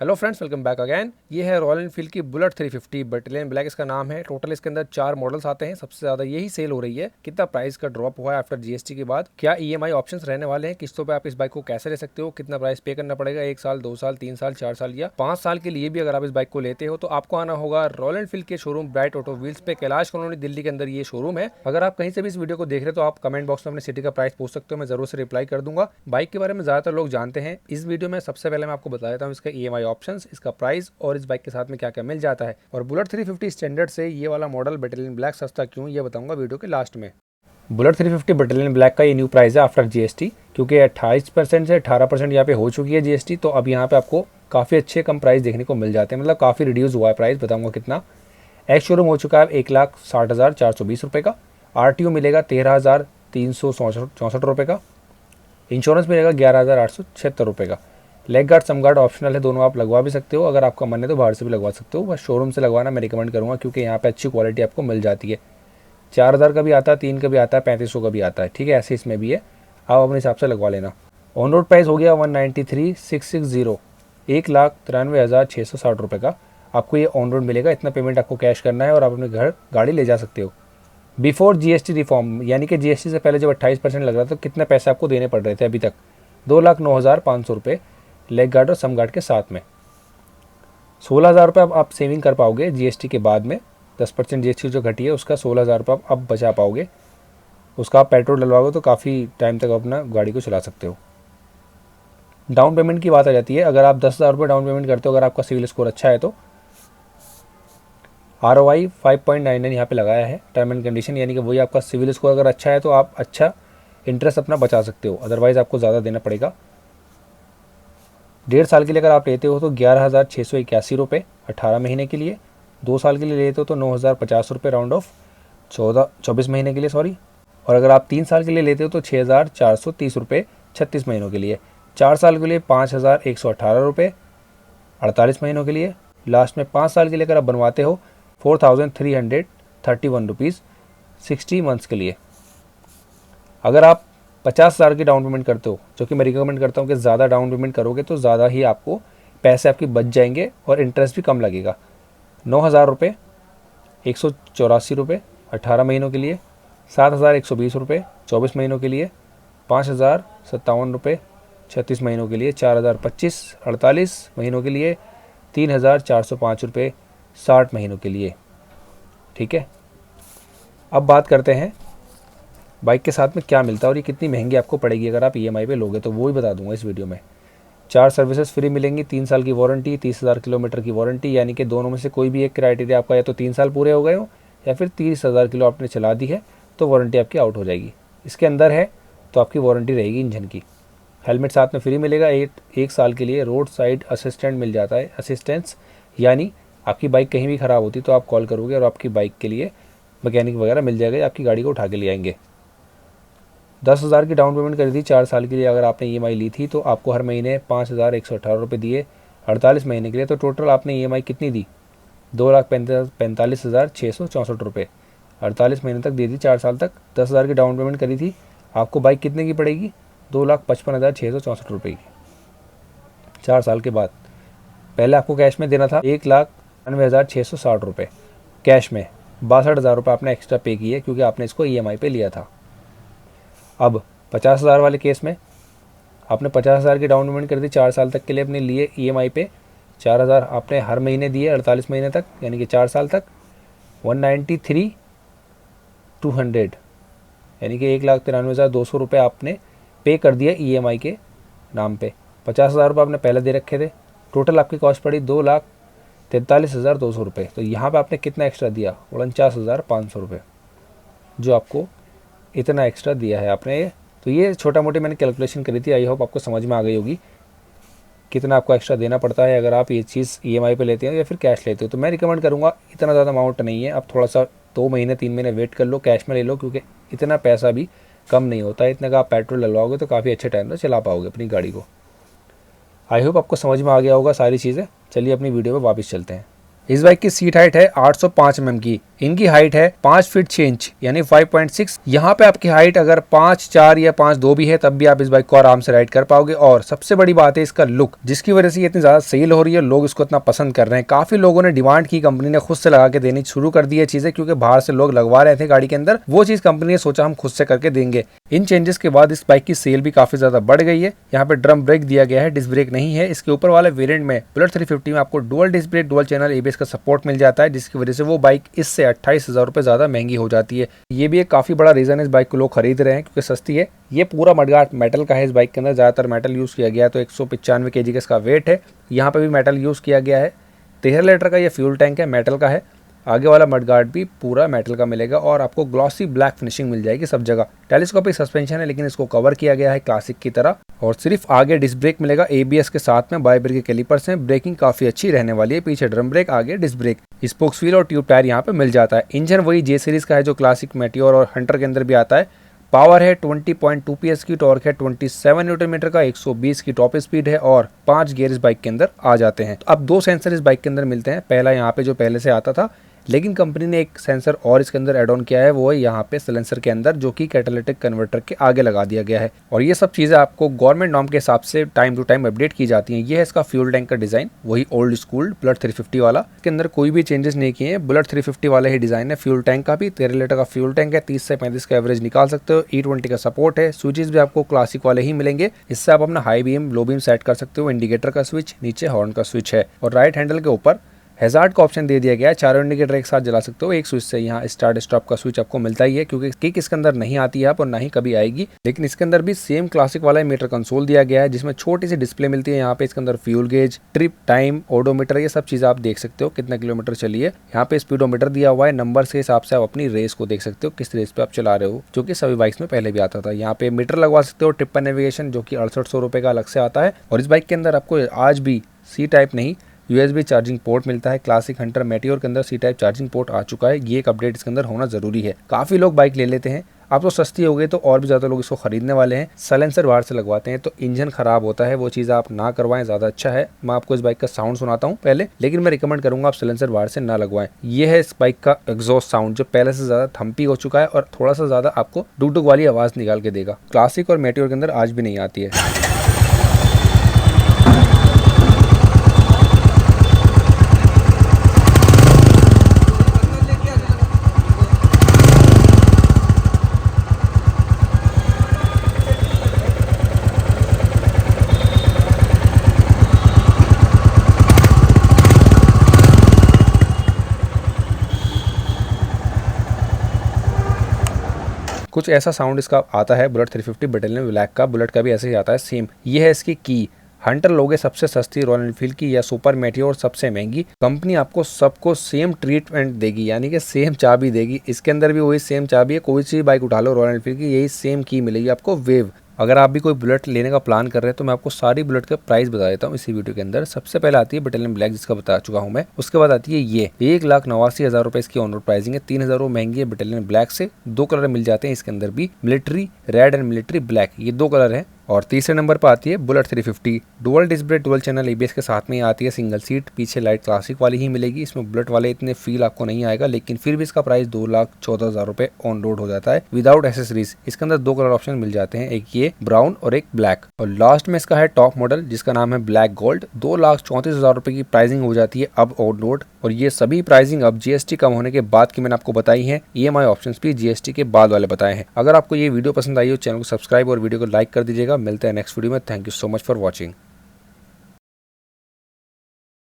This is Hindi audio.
Hello friends, welcome back again. ये है रॉयल एनफील्ड की बुलेट 350 बटालियन ब्लैक, इसका नाम है। टोटल इसके अंदर 4 मॉडल्स आते हैं। सबसे ज़्यादा यही सेल हो रही है। कितना प्राइस का ड्रॉप हुआ है आफ्टर जीएसटी के बाद, क्या ईएमआई ऑप्शंस रहने वाले हैं, किस्तों पे आप इस बाइक को कैसे ले सकते हो, कितना प्राइस पे करना पड़ेगा, 1 साल 2 साल 3 साल 4 साल या 5 साल के लिए भी अगर आप इस बाइक को लेते हो तो आपको आना होगा रॉयल एनफील्ड के शोरूम ब्राइट ऑटो व्हील्स पे, कैलाश कॉलोनी दिल्ली के अंदर ये शोरूम है। अगर आप कहीं से भी इस वीडियो को देख रहे हो तो आप कमेंट बॉक्स में अपनी सिटी का प्राइस पूछ सकते हो, मैं जरूर से रिप्लाई कर दूंगा। बाइक के बारे में ज्यादातर लोग जानते हैं। इस वीडियो में सबसे पहले मैं आपको बता देता हूँ इसका ईएमआई ऑप्शंस, इसका प्राइस और इस बाइक के साथ में क्या क्या मिल जाता है, और बुलेट 350 स्टैंडर्ड से ये वाला मॉडल बटालियन ब्लैक सस्ता क्यों, ये बताऊंगा वीडियो के लास्ट में। बुलेट 350 बटालियन ब्लैक का ये न्यू प्राइस है आफ्टर जीएसटी, क्योंकि 28% से 18% यहाँ पे हो चुकी है जीएसटी। तो अब यहाँ पे आपको काफ़ी अच्छे कम प्राइस देखने को मिल जाते हैं, मतलब काफ़ी रिड्यूस हुआ है प्राइस। बताऊंगा कितना। एक्स शोरूम हो चुका है 1,60,420 रुपये का। आरटीओ मिलेगा 13,364 रुपये का। इंश्योरेंस मिलेगा 11,876 रुपये का। लेग गार्ड सम गार्ड ऑप्शनल है, दोनों आप लगवा भी सकते हो। अगर आपका मन है तो बाहर से भी लगवा सकते हो, बस शोरूम से लगवाना मैं रिकमेंड करूँगा, क्योंकि यहाँ पे अच्छी क्वालिटी आपको मिल जाती है। 4,000 का भी आता है, 3 का भी आता है, 3500 का भी आता है। ठीक है, ऐसे इसमें भी है, आप अपने हिसाब से लगवा लेना। ऑन रोड प्राइस हो गया 193,660, 1,93,660 रुपये का आपको ये ऑन रोड मिलेगा। इतना पेमेंट आपको कैश करना है और आप अपने घर गाड़ी ले जा सकते हो। बिफोर जीएसटी रिफॉर्म, यानी कि जीएसटी से पहले जब 28% लग रहा था तो कितने पैसे आपको देने पड़ रहे थे अभी तक? 2,09,500 रुपये लेग गार्ड और सम गार्ड के साथ में। 16,000 रुपये आप सेविंग कर पाओगे जीएसटी के बाद में। 10% जीएसटी जो घटी है उसका 16,000 रुपये आप अब बचा पाओगे। उसका आप पेट्रोल डलवाओगे तो काफ़ी टाइम तक अपना गाड़ी को चला सकते हो। डाउन पेमेंट की बात आ जाती है। अगर आप 10,000 रुपये डाउन पेमेंट करते हो, अगर आपका सिविल स्कोर अच्छा है तो ROI 5.99 यहाँ पे लगाया है टर्म एंड कंडीशन, यानी कि वही आपका सिविल स्कोर अगर अच्छा है तो आप अच्छा इंटरेस्ट अपना बचा सकते हो, अदरवाइज़ आपको ज़्यादा देना पड़ेगा। 1.5 साल के लिए अगर आप लेते हो तो 11,681 रुपये 18 महीने के लिए। 2 साल के लिए लेते हो तो 9,050 रुपये राउंड ऑफ 24 महीने के लिए, सॉरी। और अगर आप 3 साल के लिए लेते हो तो 6,430 रुपये 36 महीनों के लिए। 4 साल के लिए 5,118 रुपये 48 महीनों के लिए। लास्ट में 5 साल के लिए अगर आप बनवाते हो 4,331 रुपीज़ 60 मंथ्स के लिए। अगर आप 50,000 की डाउन पेमेंट करते हो, जो कि मैं रिकमेंड करता हूँ कि ज़्यादा डाउन पेमेंट करोगे तो ज़्यादा ही आपको पैसे आपकी बच जाएंगे और इंटरेस्ट भी कम लगेगा। 9,000 रुपये 184 रुपये 18 महीनों के लिए। 7,120 रुपये 24 महीनों के लिए। 5,057 रुपये 36 महीनों के लिए। 4,025 48 महीनों के लिए। 3,405 रुपये 60 महीनों के लिए। ठीक है, अब बात करते हैं बाइक के साथ में क्या मिलता है और ये कितनी महंगी आपको पड़ेगी अगर आप ईएमआई पे लोगे, तो वो ही बता दूंगा इस वीडियो में। 4 सर्विसेज फ्री मिलेंगी, 3 साल की वारंटी, 30,000 किलोमीटर की वारंटी, यानी कि दोनों में से कोई भी एक क्राइटेरिया आपका, या तो 3 साल पूरे हो गए हो या फिर 30,000 किलो आपने चला दी है तो वारंटी आपकी आउट हो जाएगी। इसके अंदर है तो आपकी वारंटी रहेगी इंजन की। हेलमेट साथ में फ्री मिलेगा। 1 साल के लिए रोड साइड असिस्टेंट मिल जाता है, असिस्टेंस, यानी आपकी बाइक कहीं भी ख़राब होती तो आप कॉल करोगे और आपकी बाइक के लिए मैकेनिक वगैरह मिल जाएगा, आपकी गाड़ी को उठा के ले आएंगे। 10,000 की डाउन पेमेंट करी थी 4 साल के लिए अगर आपने ईएमआई ली थी, तो आपको हर महीने 5,118 रुपये दिए 48 महीने के लिए। तो टोटल आपने ईएमआई कितनी दी? 2,45,664 रुपये 48 महीने तक दे दी, 4 साल तक। 10,000 की डाउन पेमेंट करी थी, आपको बाइक कितने की पड़ेगी? 2,55,664 रुपये की 4 साल के बाद। पहले आपको कैश में देना था 1,99,660 रुपये कैश में। 62,000 रुपये आपने एक्स्ट्रा पे किए क्योंकि आपने इसको ईएमआई पे लिया था। अब 50,000 वाले केस में आपने 50,000 की डाउन पेमेंट कर दी 4 साल तक के लिए अपने लिए ईएमआई पे। 4,000 आपने हर महीने दिए 48 महीने तक, यानी कि 4 साल तक। 193,200 यानी कि 1,93,200 रुपये आपने पे कर दिया ईएमआई के नाम पे। 50,000 रुपये आपने पहले दे रखे थे। टोटल आपकी कॉस्ट पड़ी 2,43,200 रुपये। तो यहाँ पे आपने कितना एक्स्ट्रा दिया? 49,500 रुपये, जो आपको इतना एक्स्ट्रा दिया है आपने। तो ये छोटा मोटी मैंने कैलकुलेशन करी थी, आई होप आपको समझ में आ गई होगी कितना आपको एक्स्ट्रा देना पड़ता है अगर आप ये चीज़ ईएमआई पे लेते हो या फिर कैश लेते हो। तो मैं रिकमेंड करूँगा, इतना ज़्यादा अमाउंट नहीं है, आप थोड़ा सा 2 महीने 3 महीने वेट कर लो, कैश में ले लो, क्योंकि इतना पैसा भी कम नहीं होता है। इतना का आप पेट्रोल डलवाओगे तो काफ़ी अच्छे टाइम तक चला पाओगे अपनी गाड़ी को। आई होप आपको समझ में आ गया होगा सारी चीज़ें। चलिए अपनी वीडियो पे वापस चलते हैं। इस बाइक की सीट हाइट है 805 mm की, इनकी हाइट है 5 फीट 6 इंच यानी 5.6। यहाँ पे आपकी हाइट अगर 5'4" या 5'2" भी है तब भी आप इस बाइक को आराम से राइड कर पाओगे। और सबसे बड़ी बात है इसका लुक, जिसकी वजह से ये इतनी ज्यादा सेल हो रही है, लोग इसको इतना पसंद कर रहे हैं। काफी लोगों ने डिमांड की, कंपनी ने खुद से लगा के देनी शुरू कर दी है चीजें, क्योंकि बाहर से लोग लगवा रहे थे गाड़ी के अंदर, वो चीज कंपनी ने सोचा हम खुद से करके देंगे। इन चेंजेस के बाद इस बाइक की सेल भी काफी ज्यादा बढ़ गई है। यहाँ पे ड्रम ब्रेक दिया गया है, डिस्क ब्रेक नहीं है। इसके ऊपर वाले वेरिएंट में बुलेट 350 में आपको dual disc brake, dual channel ABS का सपोर्ट मिल जाता है, जिसकी वजह से वो बाइक इससे 28,000 रुपए ज्यादा महंगी हो जाती है। ये भी एक काफी बड़ा रीजन है इस बाइक को लोग खरीद रहे हैं, क्योंकि सस्ती है। ये पूरा मडगार्ड मेटल का है, इस बाइक के अंदर ज्यादातर मेटल यूज किया गया है, तो 195 kg का इसका वेट है। यहाँ पे भी मेटल यूज किया गया है। 13 लीटर का ये फ्यूल टैंक है, मेटल का है। आगे वाला मडगार्ड भी पूरा मेटल का मिलेगा और आपको ग्लॉसी ब्लैक फिनिशिंग मिल जाएगी सब जगह। टेलीस्कोपिक सस्पेंशन है, लेकिन इसको कवर किया गया है क्लासिक की तरह। और सिर्फ आगे डिस्क ब्रेक मिलेगा एबीएस के साथ में, बाइबर के कैलिपर्स हैं। ब्रेकिंग काफी अच्छी रहने वाली है, पीछे ड्रम ब्रेक, आगे डिस्क ब्रेक। स्पोक्स व्हील और ट्यूब टायर यहाँ पे मिल जाता है। इंजन वही जे सीरीज का है जो क्लासिक, मेटियोर और हंटर के अंदर भी आता है। पावर है 20.2 PS की, टॉर्क है 27 न्यूटन मीटर का, 120 की टॉप स्पीड है और 5 गियर इस बाइक के अंदर आ जाते हैं। अब 2 सेंसर इस बाइक के अंदर मिलते हैं। पहला यहाँ पे जो पहले से आता था, लेकिन कंपनी ने एक सेंसर और इसके अंदर एड ऑन किया है, वो है यहाँ पे सिलेंसर के अंदर, जो कि कैटालिटिक कन्वर्टर के आगे लगा दिया गया है। और ये सब चीजें आपको गवर्नमेंट नॉर्म के हिसाब से टाइम टू टाइम अपडेट की जाती हैं। ये है इसका फ्यूल टैंक का डिजाइन, वही ओल्ड स्कूल बुलेट 350 वाला। इसके अंदर कोई भी चेंजेस नहीं किए हैं, बुलेट 350 वाला ही डिजाइन है। फ्यूल टैंक का भी 13 लीटर का फ्यूल टैंक है, 30 से 35 का एवरेज निकाल सकते हो। E20 का सपोर्ट है। स्विचेस भी आपको क्लासिक वाले ही मिलेंगे, इससे आप अपना high beam, low beam set कर सकते हो। इंडिकेटर का स्विच, नीचे हॉर्न का स्विच है। और राइट हैंडल के ऊपर हैजार्ड का ऑप्शन दे दिया गया है। चारों इंडिकेटर एक साथ जला सकते हो एक स्विच से। यहाँ स्टार्ट स्टॉप का स्विच आपको मिलता ही है, क्योंकि किक इसके अंदर नहीं आती है आप और ना ही कभी आएगी। लेकिन इसके अंदर भी सेम क्लासिक वाला मीटर कंसोल दिया गया है, जिसमें छोटी सी डिस्प्ले मिलती है। यहाँ पे इसके अंदर fuel gauge, trip time, odometer, ये सब चीजें आप देख सकते हो, कितना किलोमीटर चली है। यहाँ पे स्पीडोमीटर दिया हुआ है, नंबर के हिसाब से आप अपनी रेस को देख सकते हो, किस रेस पे आप चला रहे हो, जो कि सभी बाइक्स में पहले भी आता था। यहाँ पे मीटर लगवा सकते हो, ट्रिप पर नेविगेशन, जो कि 6800 रुपए का अलग से आता है। और इस बाइक के अंदर आपको आज भी सी टाइप नहीं, USB चार्जिंग पोर्ट मिलता है। क्लासिक, हंटर, मेटियोर के अंदर सी टाइप चार्जिंग पोर्ट आ चुका है। ये एक अपडेट इसके अंदर होना जरूरी है। काफी लोग बाइक ले लेते हैं, आप तो सस्ती हो गई तो और भी ज्यादा लोग इसको खरीदने वाले हैं। साइलेंसर बाहर से लगवाते हैं तो इंजन खराब होता है, वो चीज आप ना करवाएं, ज्यादा अच्छा है। मैं आपको इस बाइक का साउंड सुनाता हूँ पहले, लेकिन मैं रिकमेंड करूंगा आप साइलेंसर बाहर से ना लगवाएं। ये है इस बाइक का एग्जॉस्ट साउंड, जो पहले से ज्यादा थम्पी हो चुका है और थोड़ा सा ज्यादा आपको डुक डुक वाली आवाज निकाल के देगा। क्लासिक और मेटियोर के अंदर आज भी नहीं आती है। कुछ ऐसा साउंड इसका आता है बुलेट 350 बटालियन ब्लैक का। बुलेट का भी ऐसे ही आता है सेम। ये है इसकी की। हंटर लोगे सबसे सस्ती रॉयल एनफील्ड की, या सुपर मेटियोर सबसे महंगी। कंपनी आपको सबको सेम ट्रीटमेंट देगी, यानी कि सेम चाबी देगी। इसके अंदर भी वही सेम चाबी है। कोई सी बाइक उठा लो रॉयल एनफील्ड की, यही सेम की मिलेगी आपको, वेव। अगर आप भी कोई बुलेट लेने का प्लान कर रहे हैं तो मैं आपको सारी बुलेट का प्राइस बता देता हूँ इसी वीडियो के अंदर। सबसे पहले आती है बटालियन ब्लैक, जिसका बता चुका हूँ मैं। उसके बाद आती है ये 1,89,000 रुपए इसकी ऑन रोड प्राइसिंग है। 3,000 रुपए महंगी है बटालियन ब्लैक से। 2 कलर मिल जाते हैं इसके अंदर भी, military red and military black, ये 2 कलर है। और तीसरे नंबर पर आती है bullet 350 dual disc brake, dual channel ABS के साथ में आती है। सिंगल सीट, पीछे लाइट क्लासिक वाली ही मिलेगी। इसमें बुलेट वाले इतने फील आपको नहीं आएगा, लेकिन फिर भी इसका प्राइस 2,14,000 रुपए ऑन रोड हो जाता है विदाउट एसेसरीज। इसके अंदर 2 कलर ऑप्शन मिल जाते हैं, एक ये ब्राउन और एक ब्लैक। और लास्ट में इसका है टॉप मॉडल, जिसका नाम है ब्लैक गोल्ड। 2,34,000 रुपए की प्राइसिंग हो जाती है अब ऑन रोड। और ये सभी प्राइसिंग अब जीएसटी कम होने के बाद की मैंने आपको बताई है। ईएमआई ऑप्शंस भी जीएसटी के बाद वाले बताए हैं। अगर आपको ये वीडियो पसंद आई हो, चैनल को सब्सक्राइब और वीडियो को लाइक कर दीजिएगा। मिलते हैं नेक्स्ट वीडियो में। Thank you so much for watching.